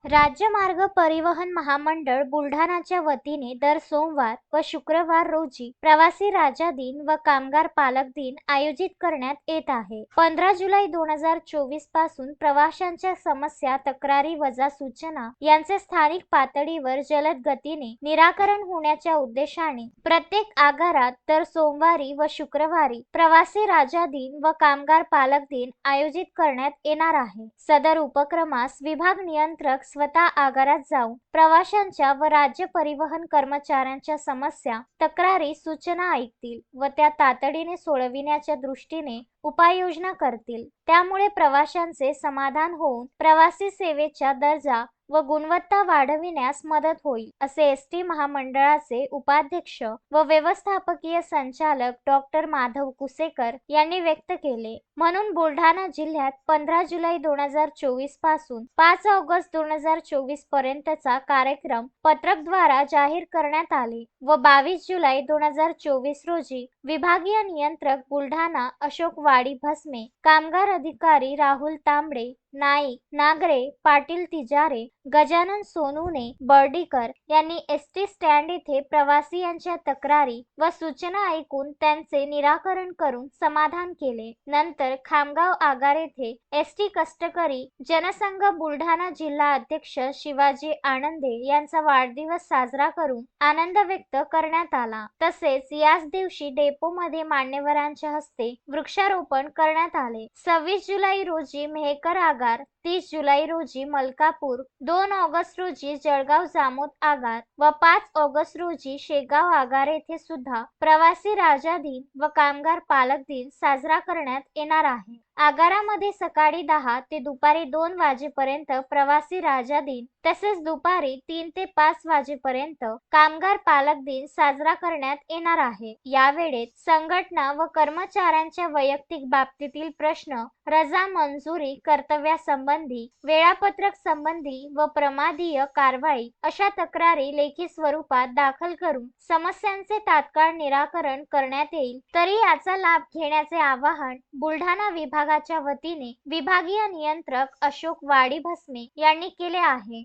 राज्य मार्ग परिवहन महामंडळ बुलढाणाच्या वतीने दर सोमवार व शुक्रवार रोजी प्रवासी राजा दिन व कामगार पालक दिन आयोजित करण्यात येत आहे। 15 जुलै 2024 पासून प्रवाशांच्या समस्या, तक्रारी वजा सूचना यांचे स्थानिक पातळीवर जलद गतीने निराकरण होण्याच्या उद्देशाने प्रत्येक आगारात दर सोमवारी व शुक्रवारी प्रवासी राजा दिन व कामगार पालक दिन आयोजित करण्यात येणार आहे। सदर उपक्रमास विभाग नियंत्रक स्वतः आगारात जाऊन प्रवाशांच्या व राज्य परिवहन कर्मचाऱ्यांच्या समस्या, तक्रारी, सूचना ऐकतील व त्या तातडीने सोडविण्याच्या दृष्टीने उपाययोजना करतील। त्यामुळे प्रवाशांचे समाधान होऊन प्रवासी सेवेचा दर्जा व गुणवत्ता वाढविण्यास मदत होईल, असे एसटी महामंडळाचे उपाध्यक्ष व व्यवस्थापकीय संचालक डॉक्टर माधव कुसेकर यांनी व्यक्त केले। म्हणून बुलढाणा जिल्ह्यात 15 जुलै 2024 पासून 5 ऑगस्ट 2024 पर्यंतचा कार्यक्रम पत्रकद्वारा जाहीर करण्यात आले व 22 जुलै 2024 रोजी विभागीय नियंत्रक बुलढाणा अशोक वाडी भस्मे, कामगार अधिकारी राहुल तांबडे, नाईक, नागरे, पाटील तिजारे, गजानन सोनूने, बर्डीकर यांनी एसटी स्टँड येथे प्रवासी यांच्या तक्रारी व सूचना ऐकून त्यांचे निराकरण करून समाधान केले। नंतर खामगाव आगार येथे एसटी कष्टकरी जनसंघ बुलढाणा जिल्हा अध्यक्ष शिवाजी आनंदे यांचा वाढदिवस साजरा करून आनंद व्यक्त करण्यात आला। तसेच याच दिवशी डेपो मध्ये मान्यवरांच्या हस्ते वृक्षारोपण करण्यात आले। 26 जुलै रोजी मेहकर आगार, 30 जुलै रोजी मलकापूर, 2 ऑगस्ट रोजी जळगाव जामोद आगार व 5 ऑगस्ट रोजी शेगाव आगार येथे सुद्धा प्रवासी राजा दिन व कामगार पालक दिन साजरा करण्यात येणार आहे। आगारामध्ये सकाळी 10 ते दुपारी 2 वाजेपर्यंत प्रवासी राजा दिन तसेच दुपारी 3 ते 5 वाजेपर्यंत कामगार पालक दिन साजरा करण्यात येणार आहे। यावेळेत संघटना व कर्मचाऱ्यांच्या वैयक्तिक बाबतीतील प्रश्न, रजा मंजुरी, कर्तव्यासंबंधी, वेळापत्रक संबंधी व प्रमादीय कारवाई अशा तक्रारी लेखी स्वरूपात दाखल करून समस्यांचे तात्काळ निराकरण करण्यात येईल। तरी याचा लाभ घेण्याचे आवाहन बुलढाणा विभागाच्या वतीने विभागीय नियंत्रक अशोक वाडी भस्मे यांनी केले आहे।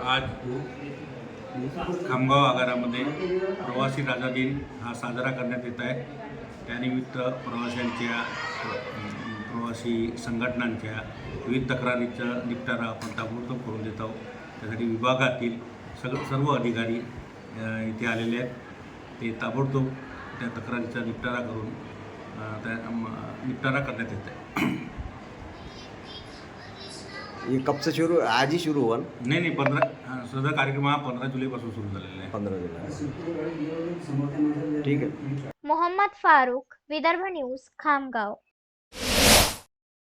आज खामगाव आगारामध्ये प्रवासी राजा दिन हा साजरा करण्यात येत आहे। त्यानिमित्त प्रवासी संघटनांच्या विविध तक्रारीचा निपटारा आपण ताबडतोब करून देत आहोत। त्यासाठी विभागातील सर्व अधिकारी इथे आलेले आहेत। ते ताबडतोब त्या तक्रारीचा निपटारा करून निपटारा करण्यात येत आहे। ये कब से शुरू, आज ही शुरू हुआ? नहीं, 15 सदर कार्यक्रम हा 15 जुलैपासून सुरू झालेला आहे। 15 जुलै, ठीक है। मोहम्मद फारूक, विदर्भ न्यूज, खामगाव।